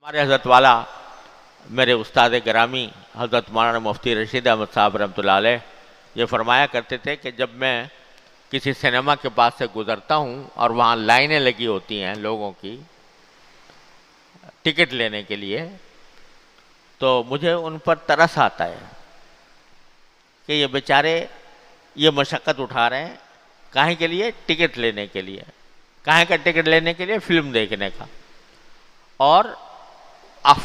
ہمارے حضرت والا میرے استاد گرامی حضرت مولانا مفتی رشید احمد صاحب رحمۃ اللہ علیہ یہ فرمایا کرتے تھے کہ جب میں کسی سنیما کے پاس سے گزرتا ہوں اور وہاں لائنیں لگی ہوتی ہیں لوگوں کی ٹکٹ لینے کے لیے، تو مجھے ان پر ترس آتا ہے کہ یہ بیچارے یہ مشقت اٹھا رہے ہیں کاہیں کے لیے؟ ٹکٹ لینے کے لیے۔ کاہیں کا ٹکٹ لینے کے لیے؟ فلم دیکھنے کا، اور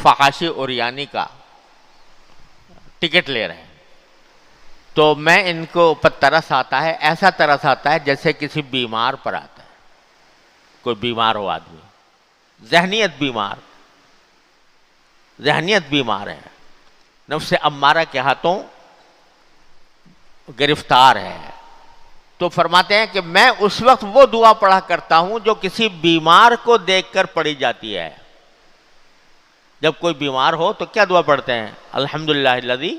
فحاشی اوریانی کا ٹکٹ لے رہے ہیں۔ تو میں ان کو اوپر ترس آتا ہے، ایسا ترس آتا ہے جیسے کسی بیمار پر آتا ہے، کوئی بیمار ہو آدمی، ذہنیت بیمار ہے، نفس امارہ کے ہاتھوں گرفتار ہے۔ تو فرماتے ہیں کہ میں اس وقت وہ دعا پڑھا کرتا ہوں جو کسی بیمار کو دیکھ کر پڑھی جاتی ہے۔ جب کوئی بیمار ہو تو کیا دعا پڑھتے ہیں؟ الحمدللہ الذی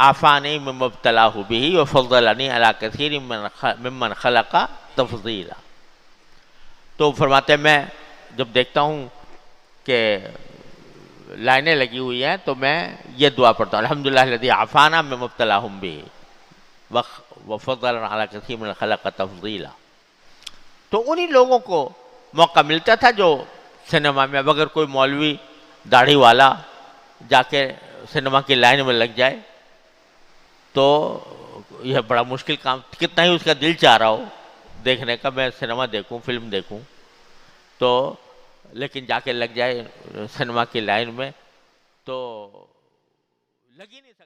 عافانی مما ابتلاہ بہ وفضلنی علی کثیر ممن خلق تفضیلا۔ تو فرماتے ہیں میں جب دیکھتا ہوں کہ لائنیں لگی ہوئی ہیں تو میں یہ دعا پڑھتا ہوں، الحمدللہ الذی عافانا مما ابتلاہ بہ وفضلنا علی کثیر ممن خلق تفضیلا۔ تو انہی لوگوں کو موقع ملتا تھا جو سنیما میں، اب اگر کوئی مولوی داڑھی والا جا کے سنیما کی لائن میں لگ جائے تو یہ بڑا مشکل کام، کتنا ہی اس کا دل چاہ رہا ہو دیکھنے کا، میں سنیما دیکھوں، فلم دیکھوں، تو لیکن جا کے لگ جائے سنیما کی لائن میں تو لگ ہی نہیں سکتا۔